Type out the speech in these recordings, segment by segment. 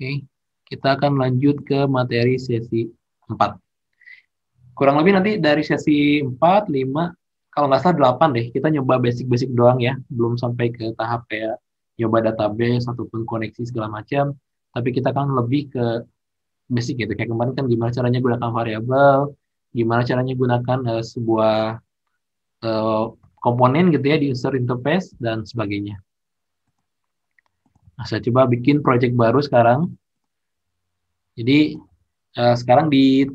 Oke, kita akan lanjut ke materi sesi 4. Kurang lebih nanti dari sesi 4, 5, kalau nggak salah 8 deh, kita nyoba basic-basic doang ya, belum sampai ke tahap kayak nyoba database ataupun koneksi segala macam, tapi kita kan lebih ke basic gitu, kayak kemarin kan gimana caranya gunakan variabel, gimana caranya gunakan sebuah eh, komponen gitu ya di user interface, dan sebagainya. Nah, saya coba bikin project baru sekarang. Jadi sekarang di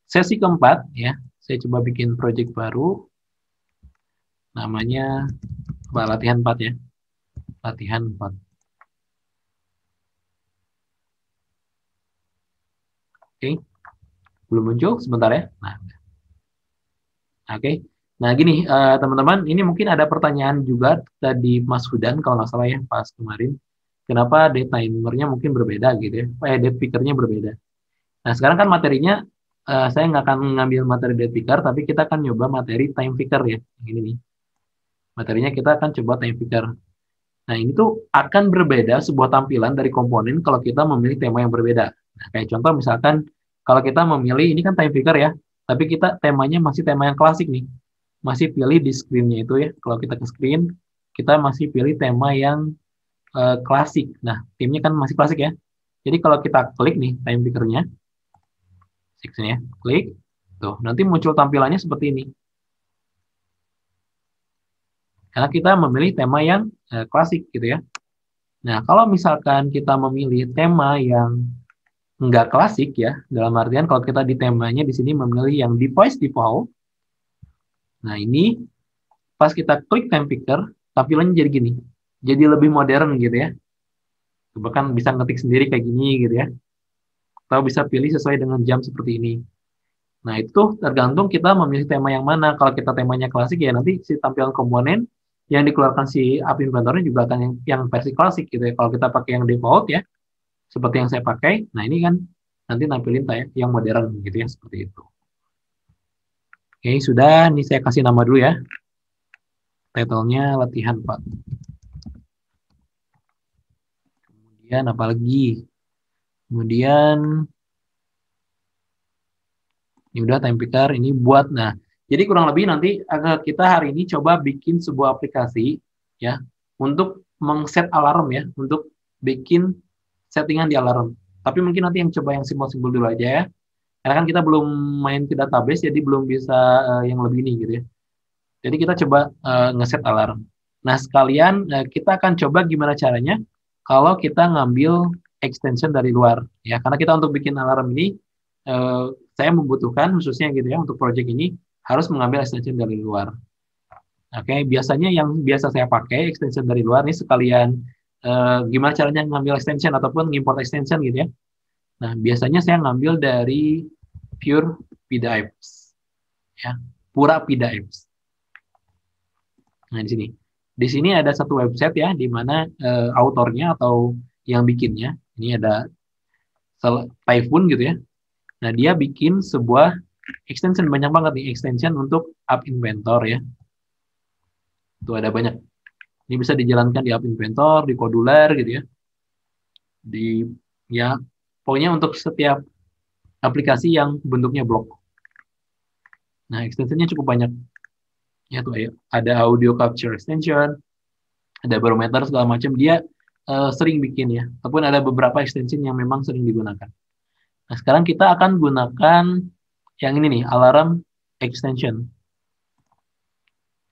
sesi keempat ya, saya coba bikin project baru, namanya latihan 4 ya, latihan 4. Oke, belum muncul sebentar ya. Nah, oke. Nah gini teman-teman, ini mungkin ada pertanyaan juga tadi Mas Hudan kalau nggak salah ya pas kemarin, kenapa date timernya mungkin berbeda gitu ya, date pickernya berbeda. Nah sekarang kan materinya saya nggak akan ngambil materi date picker, tapi kita akan nyoba materi time picker ya, yang ini nih. Materinya kita akan coba time picker. Nah, ini tuh akan berbeda sebuah tampilan dari komponen kalau kita memilih tema yang berbeda. Nah, kayak contoh misalkan kalau kita memilih, ini kan time picker ya, tapi kita temanya masih tema yang klasik nih. Masih pilih di screen-nya itu ya. Kalau kita ke screen, kita masih pilih tema yang klasik. Nah, timnya kan masih klasik ya. Jadi kalau kita klik nih time picker-nya, ya, klik, tuh, nanti muncul tampilannya seperti ini. Karena kita memilih tema yang klasik gitu ya. Nah, kalau misalkan kita memilih tema yang nggak klasik ya, dalam artian kalau kita di temanya di sini memilih yang default. Nah, ini pas kita klik time picker, tampilannya jadi gini. Jadi lebih modern gitu ya. Bahkan bisa ngetik sendiri kayak gini gitu ya. Atau bisa pilih sesuai dengan jam seperti ini. Nah, itu tergantung kita memilih tema yang mana. Kalau kita temanya klasik ya nanti si tampilan komponen yang dikeluarkan si app inventornya juga akan yang versi klasik gitu ya. Kalau kita pakai yang default ya, seperti yang saya pakai, nah ini kan nanti nampilin yang modern gitu ya, seperti itu. Oke, sudah. Ini saya kasih nama dulu ya. Title-nya latihan 4. Kemudian apa lagi? Kemudian ini udah time picker, ini buat. Nah, jadi kurang lebih nanti kita hari ini coba bikin sebuah aplikasi ya untuk mengset alarm ya, untuk bikin settingan di alarm. Tapi mungkin nanti yang coba yang simpel-simpel dulu aja ya. Karena kan kita belum main ke database, jadi belum bisa yang lebih ini gitu ya. Jadi kita coba ngeset alarm. Nah, sekalian kita akan coba gimana caranya kalau kita ngambil extension dari luar. Ya, karena kita untuk bikin alarm ini, eh, saya membutuhkan khususnya gitu ya, untuk project ini harus mengambil extension dari luar. Oke, biasanya yang biasa saya pakai extension dari luar ini sekalian gimana caranya ngambil extension ataupun import extension gitu ya. Nah, biasanya saya ngambil dari Pure PDApps. Ya, Pura PDApps. Nah, di sini. Di sini ada satu website ya, di mana autornya atau yang bikinnya, ini ada Typhoon gitu ya. Nah, dia bikin sebuah extension, banyak banget nih extension untuk App Inventor ya. Itu ada banyak. Ini bisa dijalankan di App Inventor, di Kodular gitu ya. Di ya, pokoknya untuk setiap aplikasi yang bentuknya blok. Nah, extensionnya cukup banyak. Ya tuh ada audio capture extension, ada barometer segala macam, dia sering bikin ya. Ataupun ada beberapa extension yang memang sering digunakan. Nah, sekarang kita akan gunakan yang ini nih, alarm extension.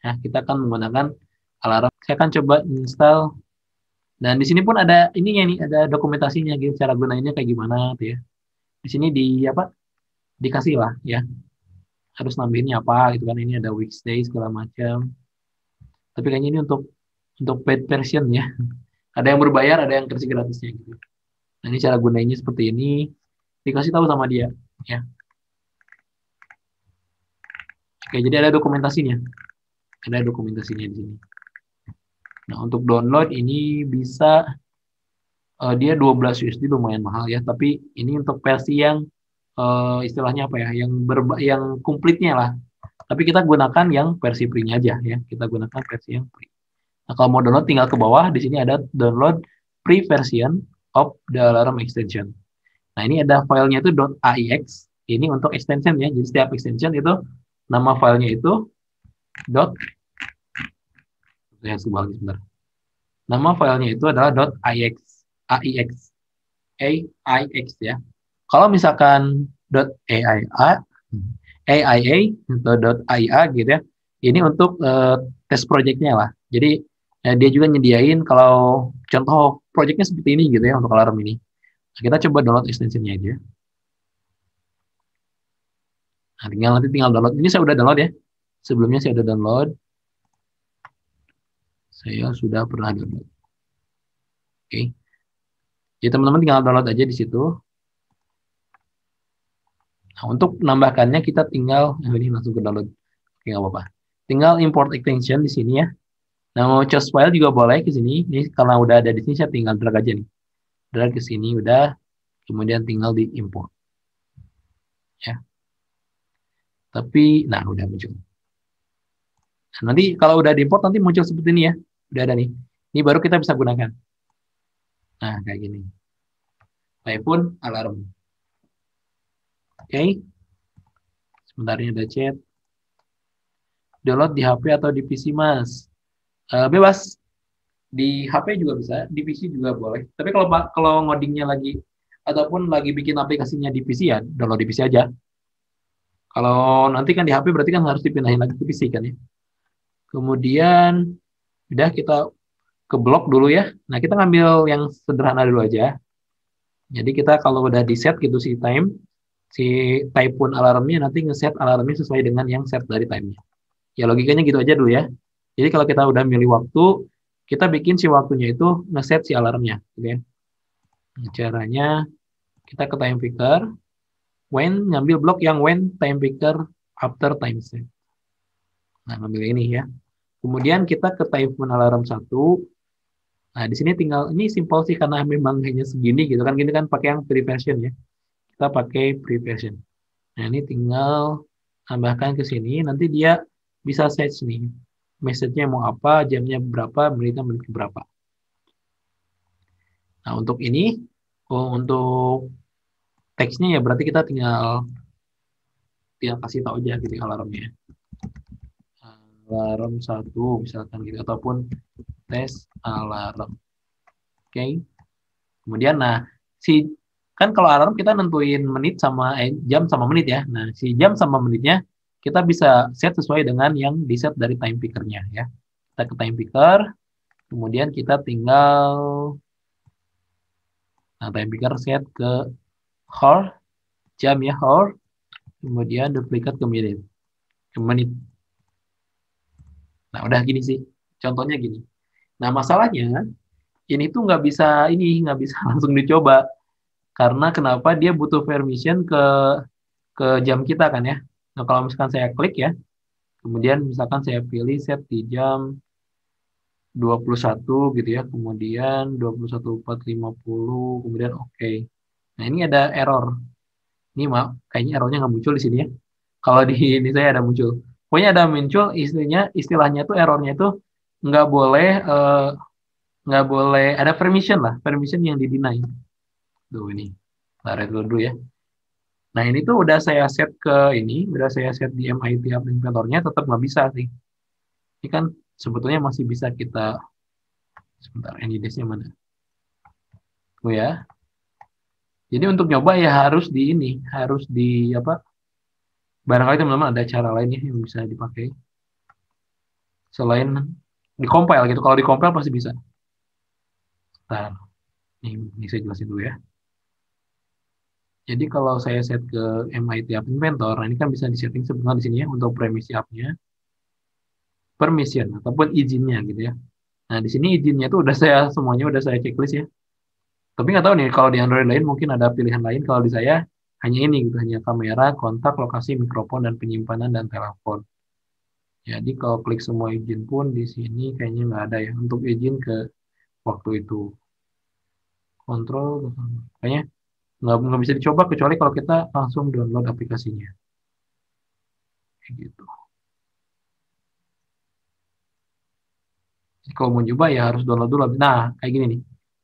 Nah, kita akan menggunakan alarm. Saya akan coba install. Dan di sini pun ada ininya nih, ada dokumentasinya gitu, cara gunainnya kayak gimana tuh ya. Di sini di apa? Dikasih lah ya. Harus nambahinnya apa gitu kan, ini ada weekday segala macam. Tapi kayaknya ini untuk paid version ya. Ada yang berbayar, ada yang versi gratisnya gitu. Nah, ini cara gunainnya seperti ini. Dikasih tahu sama dia ya. Oke, jadi ada dokumentasinya. Ada dokumentasinya di sini. Nah, untuk download ini bisa dia 12 USD, lumayan mahal ya, tapi ini untuk versi yang istilahnya apa ya, yang komplitnya lah. Tapi kita gunakan yang versi free-nya aja ya. Kita gunakan versi yang free. Nah, kalau mau download tinggal ke bawah, di sini ada download free version. of the alarm extension. Nah, ini ada filenya itu .aix. Ini untuk extension ya. Jadi setiap extension itu nama filenya itu dot saya sebentar. Nama filenya itu adalah .aix, aix, aix ya. Kalau misalkan .aia, AIA atau .ia gitu ya, ini untuk tes projectnya lah. Jadi dia juga nyediain kalau contoh projectnya seperti ini gitu ya untuk alarm ini. Nah, kita coba download extensionnya aja. Nah, nanti tinggal download. Ini saya udah download ya. Sebelumnya saya udah download. Saya sudah pernah download. Oke. Jadi teman-teman tinggal download aja di situ. Nah, untuk menambahkannya kita tinggal ini langsung ke download. Oke, nggak apa-apa. Tinggal import extension di sini ya. Nah, mau choose file juga boleh ke sini. Ini karena udah ada di sini saya tinggal drag aja nih. Drag ke sini udah, kemudian tinggal di import. Ya. Tapi nah udah muncul. Nah, nanti kalau udah diimport nanti muncul seperti ini ya. Udah ada nih. Ini baru kita bisa gunakan. Nah, kayak gini. iPhone alarm. Oke. Sebentar ini ada chat. Download di HP atau di PC, Mas? Bebas. Di HP juga bisa, di PC juga boleh. Tapi kalau ngodingnya lagi ataupun lagi bikin aplikasinya di PC ya, download di PC aja. Kalau nanti kan di HP berarti kan harus dipindahin lagi ke PC kan ya. Kemudian udah kita ke blok dulu ya. Nah, kita ngambil yang sederhana dulu aja. Jadi kita kalau udah di set gitu si typhoon alarmnya nanti ngeset alarmnya sesuai dengan yang set dari timenya. Ya logikanya gitu aja dulu ya. Jadi kalau kita udah milih waktu, kita bikin si waktunya itu ngeset si alarmnya. Gitu ya. Nah, caranya kita ke time picker, ngambil blok yang when time picker after time set. Nah, ngambil ini ya. Kemudian kita ke typhoon alarm 1. Nah, di sini tinggal, ini simpel sih karena memang hanya segini gitu kan. Gini kan pakai yang pre version ya. Kita pakai pre version. Nah, ini tinggal tambahkan ke sini. Nanti dia bisa set nih. Message-nya mau apa, jamnya berapa, menitnya menit berapa. Nah, untuk ini, untuk teksnya ya berarti kita tinggal kasih tahu aja gitu alarmnya. Alarm 1 misalkan gitu. Ataupun tes alarm. Oke. Kemudian, nah, si kan kalau alarm kita nentuin menit sama jam sama menit ya. Nah, si jam sama menitnya kita bisa set sesuai dengan yang di set dari time pickernya ya. Kita ke time picker, kemudian kita tinggal time picker set ke hour, jam ya hour, kemudian duplikat ke menit, Nah, udah gini sih. Contohnya gini. Nah, masalahnya ini tuh nggak bisa langsung dicoba karena kenapa dia butuh permission ke jam kita kan ya. Nah, kalau misalkan saya klik ya, kemudian misalkan saya pilih set di jam 21 gitu ya, kemudian 21.450, kemudian oke. Nah, ini ada error. Ini maaf, kayaknya errornya nggak muncul di sini ya. Kalau di ini saya ada muncul. Pokoknya ada muncul istilahnya tuh errornya itu nggak boleh nggak boleh ada permission yang di deny. Tuh ini. Nah, red dulu ya. Nah, ini tuh udah saya set udah saya set di MIT Inventornya, tetap nggak bisa sih. Ini kan sebetulnya masih bisa kita, sebentar, NIDES-nya mana? Oh ya. Jadi untuk nyoba ya harus di apa? Barangkali teman-teman ada cara lain ya yang bisa dipakai selain di compile gitu. Kalau di compile pasti bisa. Nah, ini saya jelasin dulu ya. Jadi kalau saya set ke MIT App Inventor, nah ini kan bisa disetting sebenarnya di sini ya untuk premisi app-nya, permission ataupun izinnya gitu ya. Nah, di sini izinnya itu semuanya udah saya checklist ya. Tapi nggak tahu nih kalau di Android lain mungkin ada pilihan lain. Kalau di saya hanya ini gitu, hanya kamera, kontak, lokasi, mikrofon dan penyimpanan dan telepon. Jadi kalau klik semua izin pun di sini kayaknya nggak ada ya untuk izin ke waktu itu. Kontrol kayaknya nggak bisa dicoba kecuali kalau kita langsung download aplikasinya. Kayak gitu. Jadi kalau mau coba ya harus download dulu. Nah, kayak gini nih.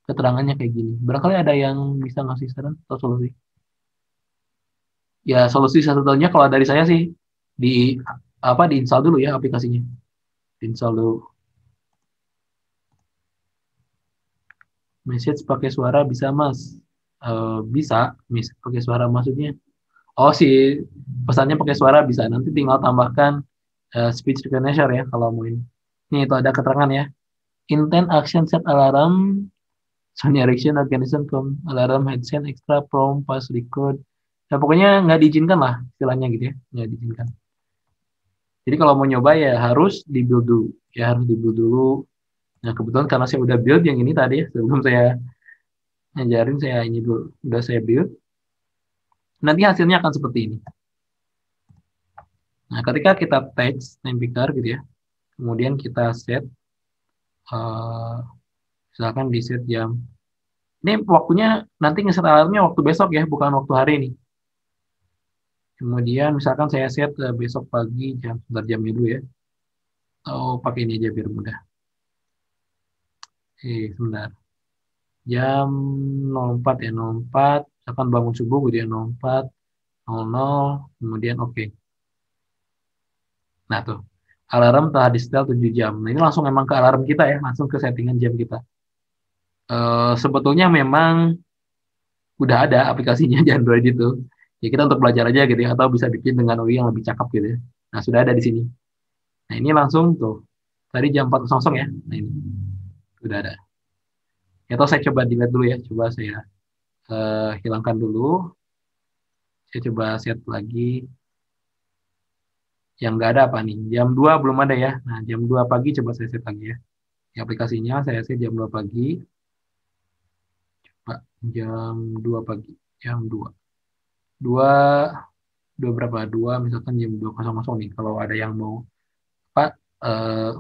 keterangannya kayak gini. Barangkali ada yang bisa ngasih saran atau solusi. Ya solusi satu-satunya kalau dari saya sih di diinstal dulu ya aplikasinya. Diinstal dulu. Message pakai suara bisa mas? Bisa, pakai suara maksudnya. Oh sih, pesannya pakai suara bisa. Nanti tinggal tambahkan speech recognition ya kalau mau ini. Ini itu ada keterangan ya. Intent action set alarm, Sony Ericsson organisation from alarm headset extra from pass record. Nah, pokoknya nggak diizinkan lah istilahnya gitu ya, nggak diizinkan. Jadi kalau mau nyoba ya harus di build dulu, ya harus di build dulu. Nah kebetulan karena saya udah build yang ini tadi ya, sebelum saya ngajarin saya ini dulu, udah saya build. Nanti hasilnya akan seperti ini. Nah ketika kita text time picker gitu ya, kemudian kita set, misalkan di set jam. Ini waktunya nanti ngeset alarmnya waktu besok ya, bukan waktu hari ini. Kemudian misalkan saya set besok pagi jam, sebentar jamnya dulu ya. Oh pakai ini aja biar mudah. Sebentar. Jam 04 ya, 04, misalkan bangun subuh gitu ya, 04, 00, kemudian oke. Nah tuh, alarm telah di setel 7 jam. Nah ini langsung memang ke alarm kita ya, langsung ke settingan jam kita. Sebetulnya memang udah ada aplikasinya di Android itu. Ya kita untuk belajar aja gitu ya, atau bisa bikin dengan UI yang lebih cakep gitu ya. Nah sudah ada di sini. Nah ini langsung tuh, tadi jam 4.00 ya, nah ini, sudah ada. Ya, atau saya coba delete dulu ya, coba saya hilangkan dulu. Saya coba set lagi. Yang nggak ada apa nih? Jam 2 belum ada ya. Nah, jam 2 pagi coba saya set lagi ya. Di aplikasinya saya set jam 2 pagi. Coba jam 2 pagi. Jam 2. 2, 2 berapa? 2 misalkan jam 2.00 nih. Kalau ada yang mau apa eh,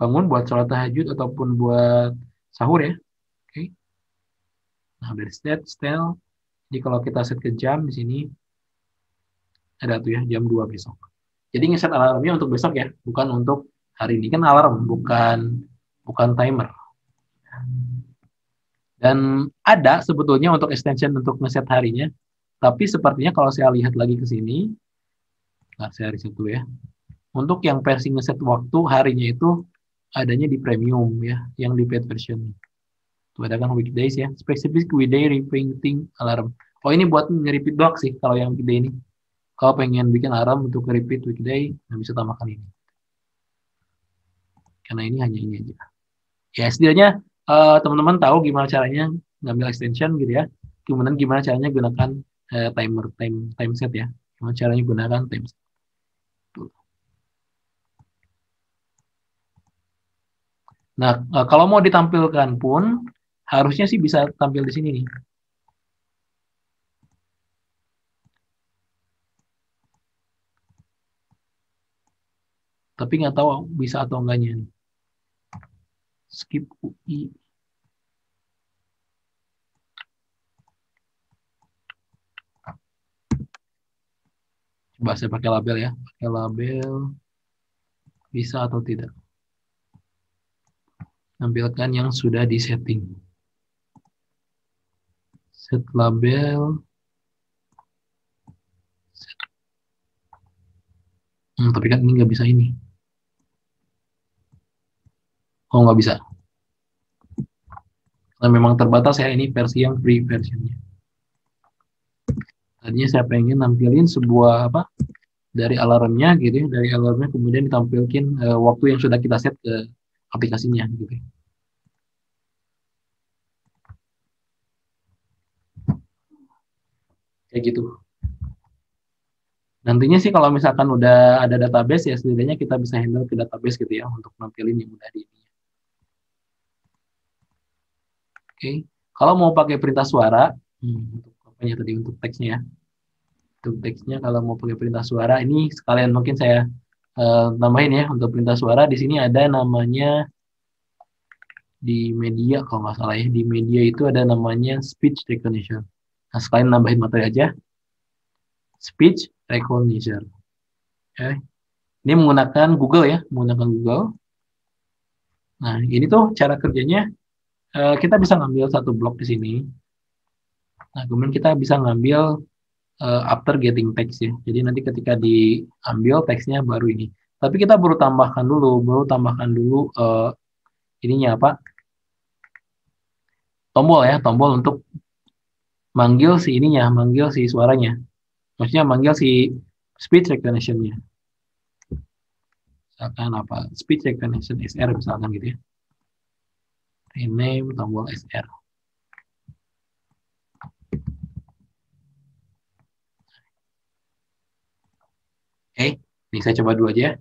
bangun buat sholat tahajud ataupun buat sahur ya. Oke. Nah, dari set, setel. Jadi kalau kita set ke jam di sini ada tuh ya jam 2 besok. Jadi ngeset alarmnya untuk besok ya, bukan untuk hari ini kan alarm, bukan timer. Dan ada sebetulnya untuk extension untuk ngeset harinya, tapi sepertinya kalau saya lihat lagi ke sini, nah saya reset dulu ya. Untuk yang versi ngeset waktu harinya itu adanya di premium ya, yang di paid version. Itu ada kan weekdays ya, specific weekday repeating alarm. Oh ini buat nge-repeat doang sih kalau yang weekday ini. Kalau pengen bikin alarm untuk repeat weekday, nah bisa tambahkan ini. Karena ini hanya ini aja. Ya setidaknya teman-teman tahu gimana caranya ngambil extension gitu ya. Kemudian gimana caranya gunakan time set ya. Gimana caranya gunakan time set. Nah, kalau mau ditampilkan pun harusnya sih bisa tampil di sini nih. Tapi nggak tahu bisa atau enggaknya nih. Skip UI. Coba saya pakai label ya. Pakai label bisa atau tidak. Tampilkan yang sudah disetting. Set label. Set. Tapi kan ini nggak bisa ini. Oh nggak bisa. Karena memang terbatas ya ini versi yang free versionnya. Tadinya saya pengen nampilin sebuah apa dari alarmnya gitu ya, dari alarmnya kemudian ditampilkan waktu yang sudah kita set ke aplikasinya gitu. Kayak gitu. Nantinya sih kalau misalkan udah ada database ya setidaknya kita bisa handle ke database gitu ya untuk nampilin yang udah di ini. Oke. Kalau mau pakai perintah suara, untuk apanya tadi untuk teksnya ya. Untuk teksnya kalau mau pakai perintah suara ini sekalian mungkin saya tambahin ya untuk perintah suara di sini ada namanya di media kalau nggak salah ya di media itu ada namanya speech recognition. Nah sekalian nambahin materi aja speech recognition. Okay. Ini menggunakan Google ya, menggunakan Google. Nah ini tuh cara kerjanya kita bisa ngambil satu blok di sini. Nah, kemudian kita bisa ngambil after getting text ya. Jadi nanti ketika diambil teksnya baru ini. Tapi kita baru tambahkan dulu ininya apa? Tombol ya, tombol untuk manggil si ininya, manggil si suaranya. Maksudnya manggil si speech recognition-nya. Misalkan apa? Speech recognition SR misalkan gitu ya. Rename tombol SR. Oke, ini saya coba dulu aja.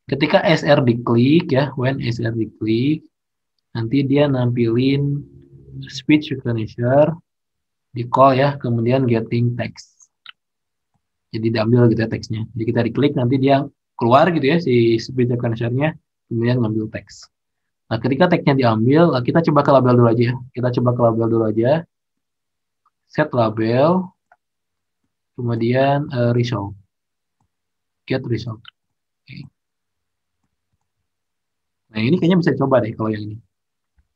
Ketika SR diklik ya, when SR diklik, nanti dia nampilin speech recognition, di call ya, kemudian getting text. Jadi diambil gitu ya teksnya. Jadi kita diklik, nanti dia keluar gitu ya, si speech recognition-nya, kemudian ngambil teks. Nah, ketika teksnya diambil, kita coba ke label dulu aja ya. Kita coba ke label dulu aja. Set label, kemudian result. Get result. Okay. Nah, ini kayaknya bisa coba deh kalau yang ini.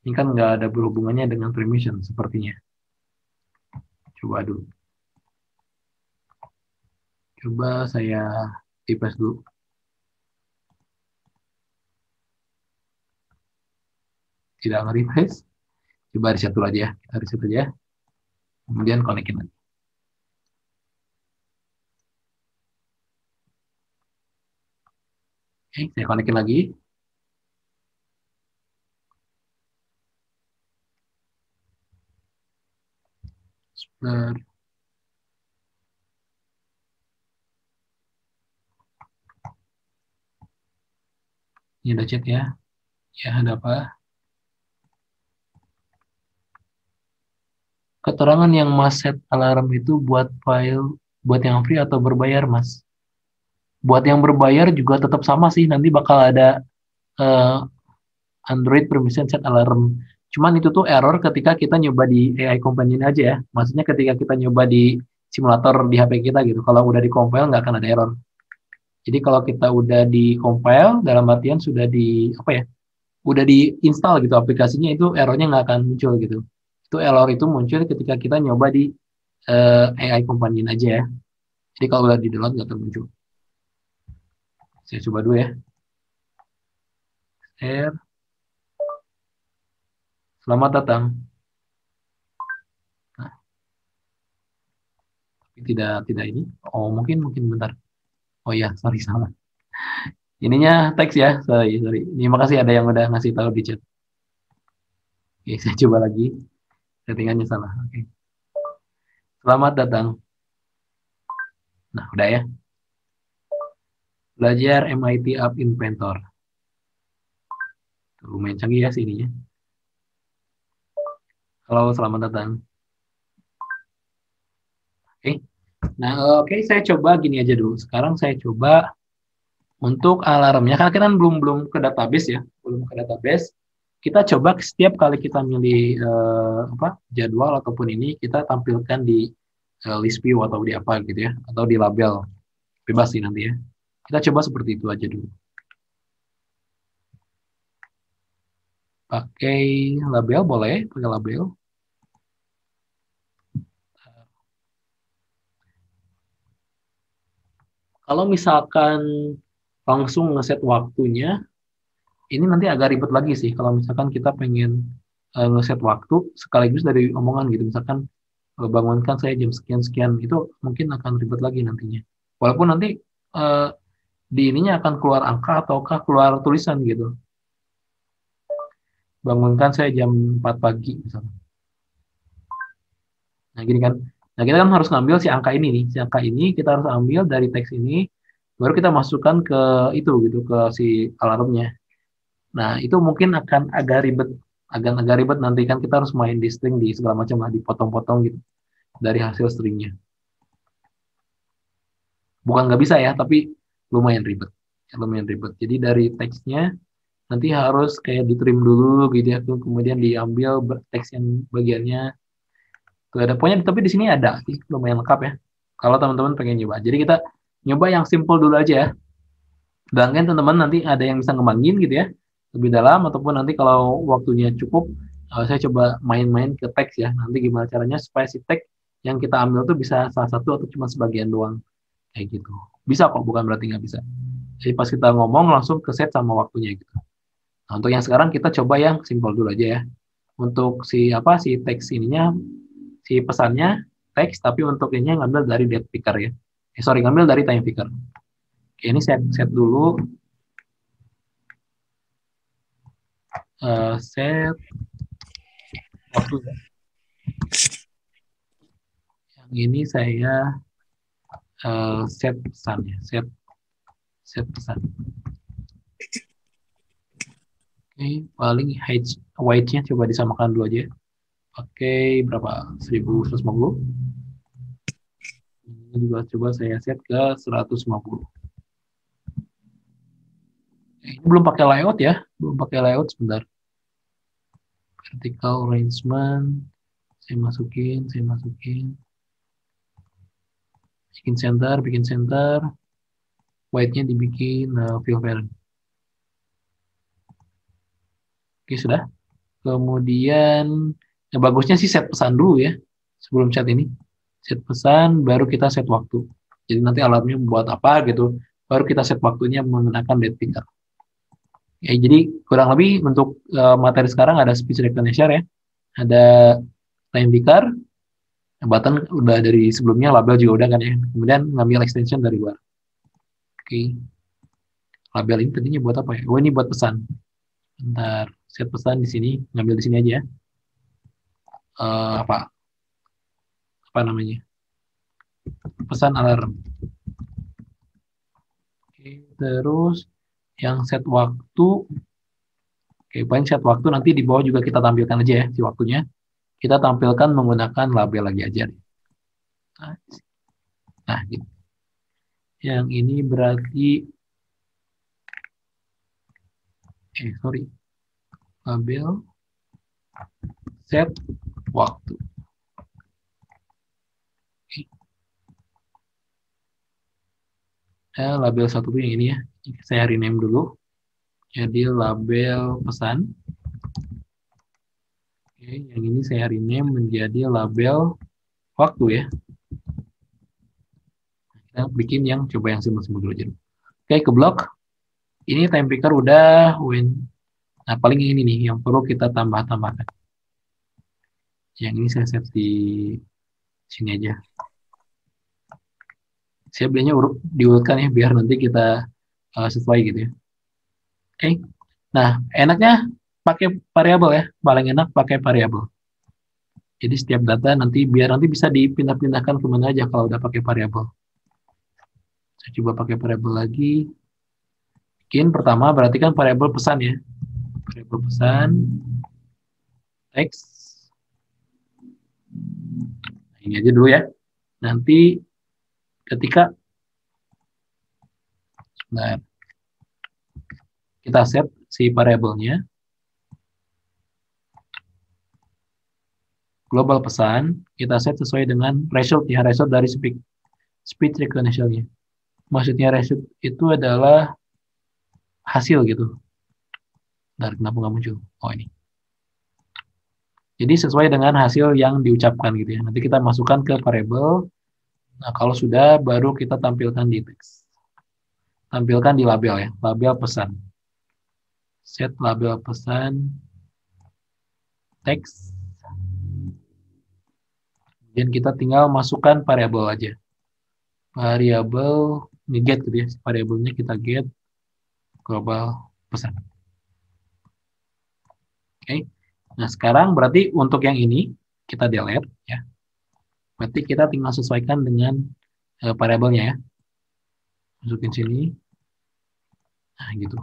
Ini kan nggak ada berhubungannya dengan permission sepertinya. Coba dulu. Coba saya tipes dulu. Tidak nge-refresh. Coba reset dulu aja ya. Kita reset aja. Kemudian konekin lagi. Oke, saya konekin lagi. Sebentar. Ini ada chat ya. Ya, ada apa? Keterangan yang Mas set alarm itu buat file, buat yang free atau berbayar, Mas? Buat yang berbayar juga tetap sama sih, nanti bakal ada Android permission set alarm. Cuman itu tuh error ketika kita nyoba di AI Companion aja ya. Maksudnya ketika kita nyoba di simulator di HP kita gitu. Kalau udah di compile nggak akan ada error. Jadi kalau kita udah di compile, dalam artian sudah di apa ya? Udah di install gitu aplikasinya, itu errornya nggak akan muncul gitu. Itu error itu muncul ketika kita nyoba di AI Companion aja ya. Jadi kalau udah di download nggak akan muncul. Saya coba dulu ya. Share. Selamat datang. Nah, tidak ini. Oh, mungkin bentar. Oh ya, sorry salah. Ininya teks ya, sorry. Terima kasih ada yang udah ngasih tahu di chat. Oke, saya coba lagi. Settingannya salah. Oke. Selamat datang. Nah, udah ya. Belajar MIT App Inventor. Lumayan canggih ya sininya. Halo, selamat datang. Oke. Nah, oke, saya coba gini aja dulu. Sekarang saya coba untuk alarmnya, karena kita kan belum ke database ya, belum ke database. Kita coba setiap kali kita milih jadwal ataupun ini, kita tampilkan di list view atau di apa gitu ya, atau di label. Bebas sih nanti ya. Kita coba seperti itu aja dulu. Pakai label boleh, pakai label. Kalau misalkan langsung ngeset waktunya, ini nanti agak ribet lagi sih. Kalau misalkan kita pengen ngeset waktu sekaligus dari omongan gitu. Misalkan bangunkan saya jam sekian-sekian, itu mungkin akan ribet lagi nantinya. Walaupun nanti di ininya akan keluar angka ataukah keluar tulisan gitu. Bangunkan saya jam 4 pagi misalnya. Nah gini kan. Nah kita kan harus ngambil si angka ini nih. Si angka ini kita harus ambil dari teks ini, baru kita masukkan ke itu gitu, ke si alarmnya. Nah itu mungkin akan agak ribet nanti kan kita harus main di string di segala macam lah, dipotong-potong gitu dari hasil stringnya. Bukan nggak bisa ya, tapi lumayan ribet. Lumayan ribet. Jadi dari teksnya nanti harus kayak ditrim dulu gitu ya, kemudian diambil teks yang bagiannya. Tuh ada pokoknya, tapi di sini ada sih, lumayan lengkap ya. Kalau teman-teman pengen nyoba. Jadi kita nyoba yang simple dulu aja ya. Dan kan teman-teman nanti ada yang bisa ngembangin gitu ya, lebih dalam, ataupun nanti kalau waktunya cukup, Saya coba main-main ke teks ya. Nanti gimana caranya supaya si teks yang kita ambil tuh bisa salah satu atau cuma sebagian doang. Kayak gitu. Bisa kok, bukan berarti nggak bisa. Jadi pas kita ngomong langsung ke set sama waktunya gitu. Nah, untuk yang sekarang kita coba yang simpel dulu aja ya. Untuk si teks ininya, si pesannya teks, tapi untuk ini ngambil dari date picker ya. Sorry, ngambil dari time picker. Oke, ini set dulu. Set waktu ya. Yang ini saya set pesan ya, set pesan. Oke, paling weight-nya coba disamakan dulu aja. Oke, berapa? 1150. Ini juga coba saya set ke 150. Ini belum pakai layout ya, belum pakai layout sebentar. Vertical arrangement, saya masukin. Bikin center, white-nya dibikin fill parent. Oke, sudah. Kemudian, yang bagusnya sih set pesan dulu ya, sebelum set ini. Set pesan, baru kita set waktu. Jadi nanti alarmnya buat apa gitu, baru kita set waktunya menggunakan date picker. Ya, jadi kurang lebih untuk materi sekarang ada speech recognition ya, ada time picker, button udah dari sebelumnya, label juga udah kan ya. Kemudian ngambil extension dari luar. Oke. Label ini tadinya buat apa ya? Oh, ini buat pesan. Bentar, set pesan di sini, ngambil di sini aja ya. Apa namanya? Pesan alarm. Oke, terus yang set waktu. Oke, paling set waktu nanti di bawah juga kita tampilkan aja ya si waktunya. Kita tampilkan menggunakan label lagi aja. Nah, gitu. Yang ini berarti sorry. Label set waktu. Label satu yang ini ya. Saya rename dulu. Jadi label pesan. Oke, yang ini saya rename menjadi label waktu ya. Kita bikin yang coba yang simpel-simpel dulu aja. Oke, ke blok. Ini time picker udah win. Nah, paling ini nih yang perlu kita tambahkan. Yang ini saya set di sini aja. Saya belinya diurutkan ya biar nanti kita sesuai gitu ya. Oke. Nah, enaknya pakai variabel ya. Paling enak pakai variabel. Jadi setiap data biar nanti bisa dipindah-pindahkan kemana aja kalau udah pakai variabel. Saya coba pakai variabel lagi. Bikin pertama berarti kan variabel pesan ya. Variabel pesan teks. Nah, ini aja dulu ya. Nanti ketika kita set si variabelnya, global pesan, kita set sesuai dengan result ya, result dari speech recognition-nya. Maksudnya result itu adalah hasil gitu. Bentar, kenapa nggak muncul? Oh, ini. Jadi sesuai dengan hasil yang diucapkan gitu ya. Nanti kita masukkan ke variabel. Nah, kalau sudah, baru kita tampilkan di teks. Tampilkan di label ya, label pesan. Set label pesan teks. Dan kita tinggal masukkan variabel aja. Variabel, ini get gitu ya. Variabelnya kita get global pesan. Oke. Nah, sekarang berarti untuk yang ini kita delete ya. Berarti kita tinggal sesuaikan dengan variabelnya ya. Masukin sini. Nah, gitu.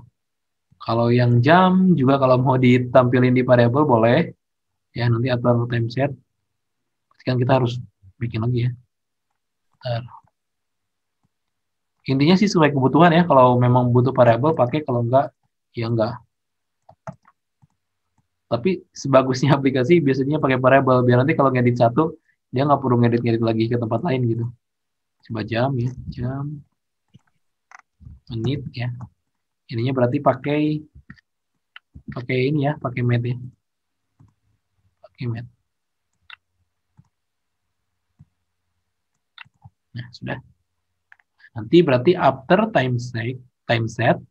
Kalau yang jam juga kalau mau ditampilin di variabel boleh. Ya, nanti atur time set. Kan kita harus bikin lagi ya. Bentar. Intinya sih sesuai kebutuhan ya. Kalau memang butuh variabel pakai, kalau enggak ya enggak. Tapi sebagusnya aplikasi biasanya pakai variabel biar nanti kalau ngedit satu dia nggak perlu ngedit lagi ke tempat lain gitu. Coba jam ya, jam, menit ya. Ininya berarti pakai ini ya, pakai med ya. Email. Nah, sudah. Nanti berarti after time set,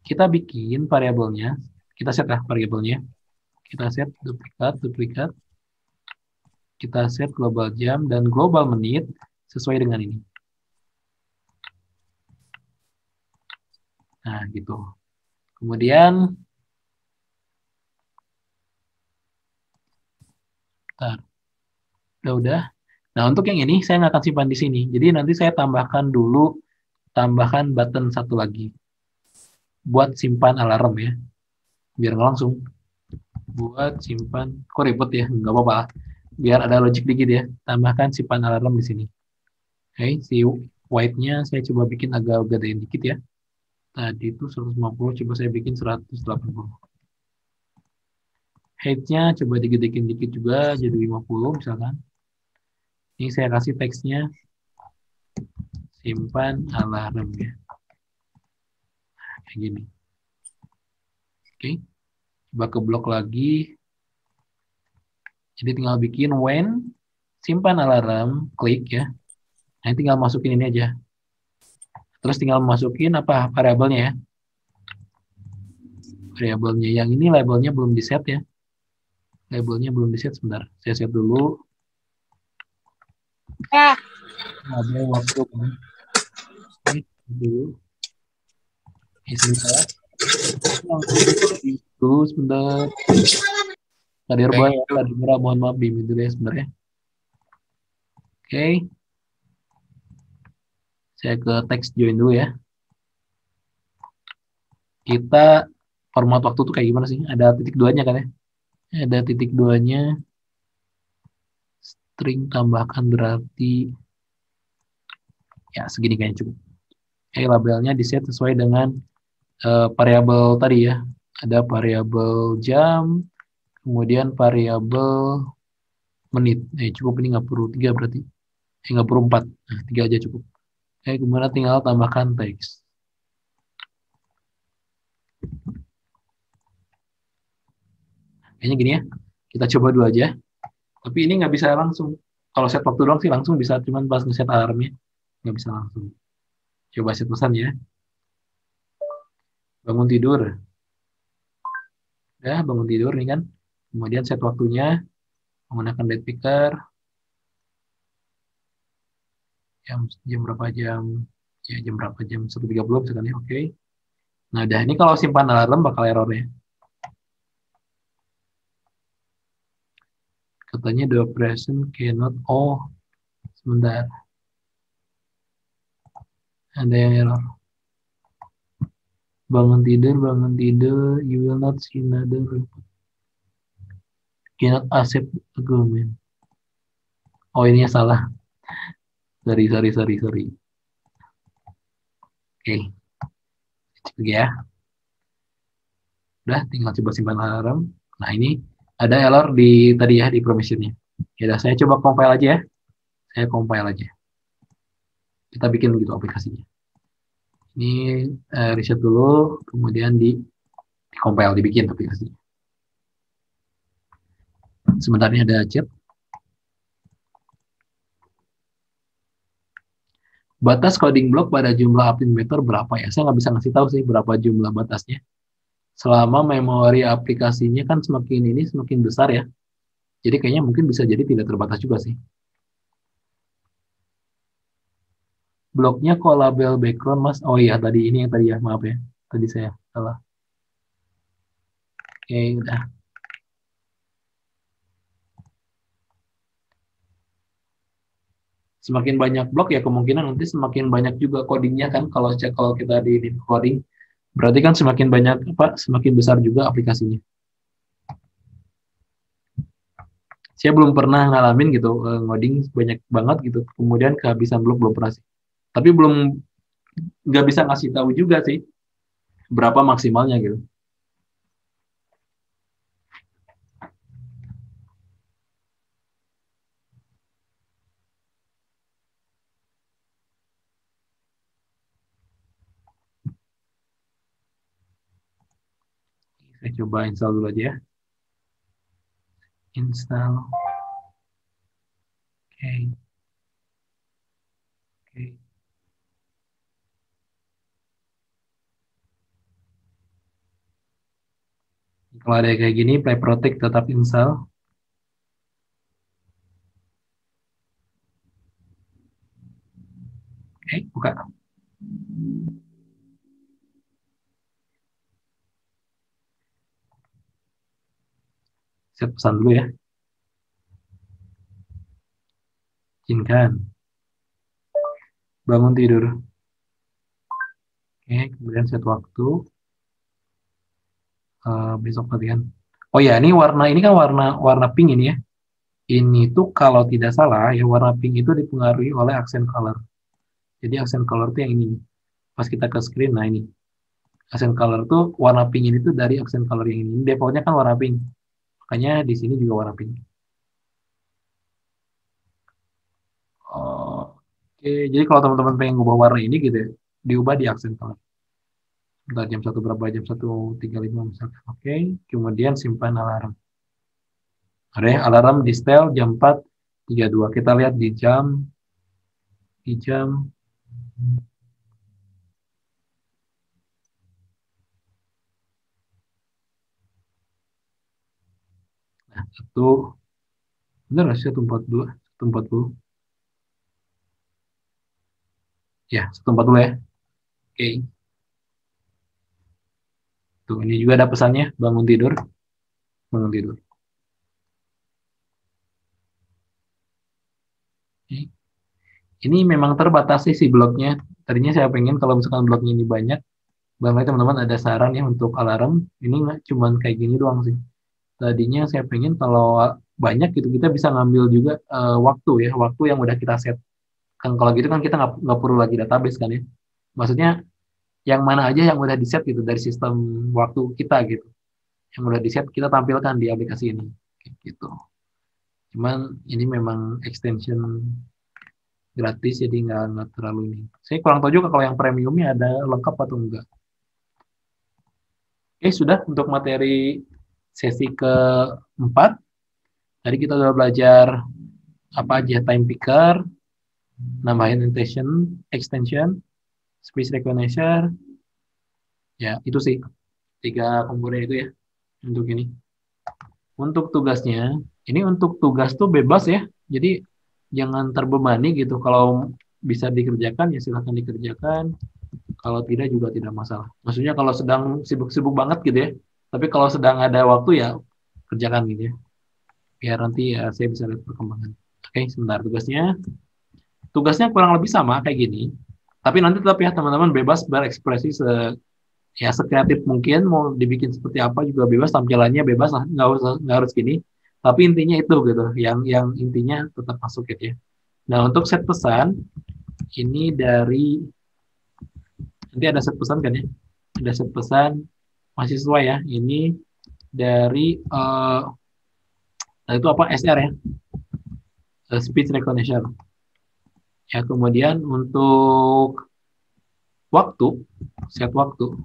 kita bikin variabelnya, kita set lah variabelnya, kita set duplikat, kita set global jam dan global menit sesuai dengan ini. Nah, gitu. Kemudian, udah. Nah, untuk yang ini saya nggak akan simpan di sini. Jadi nanti saya tambahkan button satu lagi buat simpan alarm ya, biar nggak langsung. Buat simpan, kok ribet ya, nggak apa-apa. Biar ada logic dikit ya, tambahkan simpan alarm di sini. Oke, si white-nya saya coba bikin agak gedein dikit ya. Tadi itu 150, coba saya bikin 180. Height-nya coba digedein dikit juga, jadi 50 misalkan. Ini saya kasih teksnya, simpan alarm ya. Kayak gini. Oke, coba ke blok lagi. Jadi tinggal bikin when, simpan alarm, klik ya. Nah, tinggal masukin ini aja. Terus tinggal masukin apa variabelnya ya. Variabelnya yang ini labelnya belum di set ya. Labelnya belum di set, sebentar. Saya set dulu. Ya. Label waktu. Ini dulu. Ini sebentar. Itu sebentar. Tadi Kayak ya, gitu. tadi murah, mohon maaf bimbing dulu ya sebenarnya. Oke. Saya ke text join dulu ya. Kita format waktu tuh kayak gimana sih? Ada titik duanya kan ya? Ada titik duanya. String tambahkan berarti ya segini kayaknya cukup. Oke, labelnya di set sesuai dengan variabel tadi ya. Ada variabel jam, kemudian variabel menit. Cukup, ini nggak perlu 3 berarti. Nggak perlu 4. Nah, 3 aja cukup. Kemudian tinggal tambahkan teks. Kayaknya gini ya. Kita coba dulu aja. Tapi ini nggak bisa langsung. Kalau set waktu doang sih langsung bisa, cuman pas ngeset alarmnya nggak bisa langsung. Coba set pesan ya. Bangun tidur. Ya, bangun tidur nih kan. Kemudian set waktunya menggunakan date picker. Jam berapa jam? Ya, jam berapa? Jam 1.30 misalkan ya. Oke. Nah, udah ini kalau simpan alarm bakal error ya. Katanya the operation cannot. Oh, sebentar. Ada yang error. Bangun tidur. You will not see another report. Cannot accept agreement. Oh, ini salah. Sorry. Oke, cek ya. Udah, tinggal coba simpan alarm. Nah, ini ada error di tadi ya, di permissionnya. Ya udah, saya coba compile aja ya. Saya compile aja. Kita bikin gitu aplikasinya. Ini reset dulu, kemudian di compile, dibikin aplikasinya. Sebentar ini ada chat. Batas coding block pada jumlah update meter berapa ya? Saya nggak bisa ngasih tahu sih berapa jumlah batasnya. Selama memori aplikasinya kan semakin ini semakin besar ya. Jadi kayaknya mungkin bisa jadi tidak terbatas juga sih. Bloknya kok label background mas? Oh iya, tadi ini yang tadi ya, maaf ya. Tadi saya salah. Oke, udah. Semakin banyak blok ya kemungkinan nanti semakin banyak juga codingnya kan, kalau kita di coding berarti kan semakin banyak apa, semakin besar juga aplikasinya. Saya belum pernah ngalamin gitu ngoding banyak banget gitu, kemudian kehabisan blok belum pernah sih. Tapi belum, nggak bisa ngasih tahu juga sih berapa maksimalnya gitu. Saya coba install dulu aja ya. Install. Oke. Oke. Kalau ada kayak gini, Play Protect tetap install. Oke, buka. Set pesan dulu ya. Izinkan. Bangun tidur. Oke, kemudian set waktu. Besok latihan. Oh ya, ini kan warna warna pink ini ya. Ini tuh kalau tidak salah ya warna pink itu dipengaruhi oleh accent color. Jadi accent color tuh yang ini. Pas kita ke screen, nah ini. Accent color tuh warna pink ini tuh dari accent color yang ini. Defaultnya kan warna pink. Makanya di sini juga warna pink. Oke, jadi kalau teman-teman pengen ngubah warna ini gitu ya, diubah di accent color. Bentar, jam 1 berapa? Jam 1.35 misalkan. Oke, kemudian simpan alarm. Ada ya, alarm di setel jam 4.32. Kita lihat di jam nah, benar nggak sih 1.42, 1.40? Ya, 1.40 ya. Oke. Tuh, ini juga ada pesannya, bangun tidur. Bangun tidur. Oke. Ini memang terbatas sih si bloknya. Tadinya saya pengen kalau misalkan bloknya ini banyak, barangkali teman-teman ada saran ya untuk alarm. Ini nggak cuman kayak gini doang sih. Tadinya saya pengen kalau banyak gitu kita bisa ngambil juga waktu ya, waktu yang udah kita set. Kan kalau gitu kan kita nggak perlu lagi database kan ya. Maksudnya yang mana aja yang udah di set gitu dari sistem waktu kita gitu. Yang udah di set kita tampilkan di aplikasi ini. Gitu. Cuman ini memang extension gratis jadi nggak terlalu ini. Saya kurang tahu juga kalau yang premiumnya ada lengkap atau enggak. Oke, sudah untuk materi sesi keempat. Tadi kita sudah belajar apa aja time picker, nambahin extension, speech recognition. Ya, itu sih 3 komponen itu ya untuk ini. Untuk tugasnya, ini untuk tugas tuh bebas ya. Jadi jangan terbebani gitu. Kalau bisa dikerjakan ya silahkan dikerjakan. Kalau tidak juga tidak masalah. Maksudnya kalau sedang sibuk-sibuk banget gitu ya. Tapi kalau sedang ada waktu ya kerjakan gitu ya. Biar nanti ya saya bisa lihat perkembangan. Oke, sebentar tugasnya. Tugasnya kurang lebih sama kayak gini. Tapi nanti tetap ya teman-teman bebas berekspresi ya sekreatif mungkin mau dibikin seperti apa juga bebas tampilannya bebas lah nggak harus gini tapi intinya itu gitu yang intinya tetap masuk gitu ya. Nah untuk set pesan ini dari nanti ada set pesan kan ya, ada set pesan mahasiswa ya, ini dari itu apa SR ya, speech recognition ya. Kemudian untuk waktu, set waktu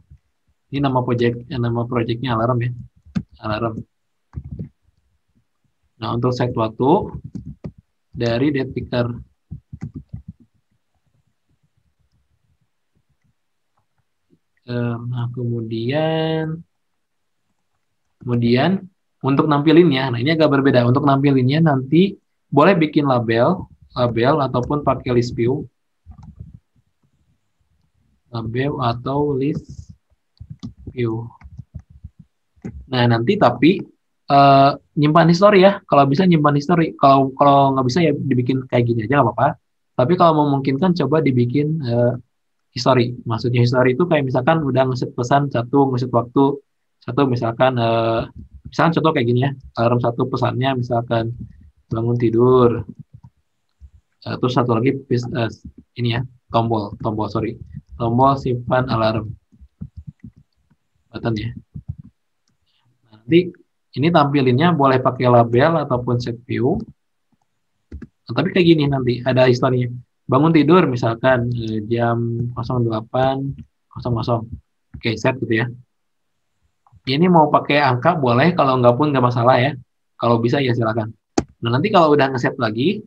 ini nama projectnya alarm ya, alarm. Nah untuk set waktu dari date picker. Nah kemudian untuk nampilinnya, nah ini agak berbeda. Untuk nampilinnya nanti boleh bikin label ataupun pakai list view, label atau list view. Nah nanti tapi nyimpan history ya. Kalau bisa nyimpan history. Kalau nggak bisa ya dibikin kayak gini aja nggak apa-apa. Tapi kalau memungkinkan coba dibikin history. Maksudnya history itu kayak misalkan udah ngeset pesan satu, ngeset waktu satu, misalkan contoh kayak gini ya, alarm satu pesannya misalkan bangun tidur. Terus satu lagi ini ya, tombol simpan alarm button ya. Nanti ini tampilinnya boleh pakai label ataupun set view. Nah, tapi kayak gini nanti ada historinya. Bangun tidur misalkan jam 08.00. Oke, set gitu ya. Ini mau pakai angka boleh, kalau nggak pun nggak masalah ya. Kalau bisa ya silakan. Nah, nanti kalau udah nge-save lagi,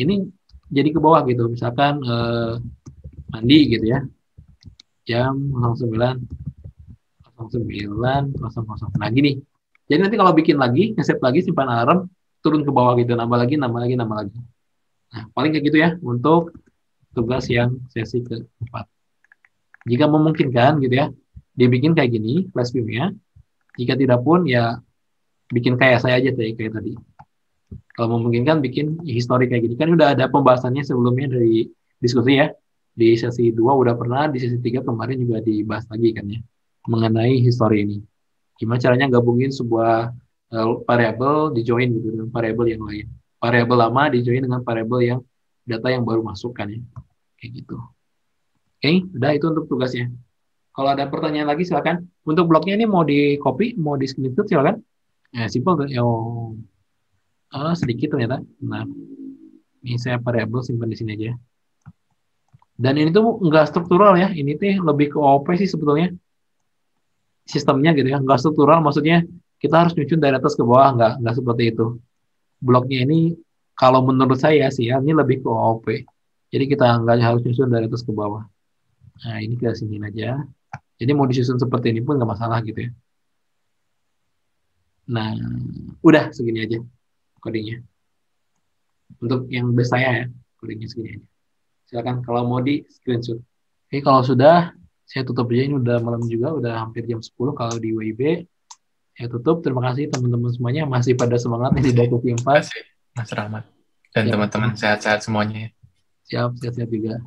ini jadi ke bawah gitu. Misalkan mandi gitu ya, jam 09.00. Nah, gini. Jadi nanti kalau bikin lagi, nge-save lagi, simpan alarm, turun ke bawah gitu, nambah lagi, nambah lagi, nambah lagi. Nah, paling kayak gitu ya untuk tugas yang sesi keempat. Jika memungkinkan gitu ya, dibikin kayak gini, flash view-nya. Jika tidak pun ya bikin kayak saya aja kayak tadi. Kalau memungkinkan bikin histori kayak gini. Kan udah ada pembahasannya sebelumnya dari diskusi ya. Di sesi 2 udah pernah, di sesi 3 kemarin juga dibahas lagi kan ya. Mengenai histori ini. Gimana caranya gabungin sebuah variabel di join gitu dengan variabel yang lain. Variabel lama di join dengan variabel yang data yang baru masuk kan ya. Kayak gitu. Oke, udah itu untuk tugasnya. Kalau ada pertanyaan lagi silakan. Untuk blognya ini mau di copy, mau di screenshot silakan. Simple tuh. Sedikit ternyata. Nah, ini saya variabel simpan di sini aja. Dan ini tuh nggak struktural ya. Ini tuh lebih ke OOP sih sebetulnya. Sistemnya gitu ya. Nggak struktural maksudnya kita harus nyusun dari atas ke bawah. Nggak seperti itu. Bloknya ini kalau menurut saya sih ya, ini lebih ke OOP. Jadi kita nggak harus nyusun dari atas ke bawah. Nah, ini ke sini aja. Jadi mau disusun seperti ini pun nggak masalah gitu ya. Nah, udah segini aja codingnya. Untuk yang base saya ya, codingnya segini aja. Silakan kalau mau di screenshot. Oke, kalau sudah, saya tutup aja. Ini udah malam juga, udah hampir jam 10 kalau di WIB. Saya tutup. Terima kasih teman-teman semuanya. Masih pada semangat nih di Baku 4. Kasih Mas Rahmat dan Siap, teman-teman sehat-sehat semuanya. siap, siap juga.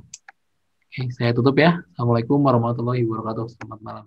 Oke, saya tutup ya. Assalamualaikum warahmatullahi wabarakatuh. Selamat malam.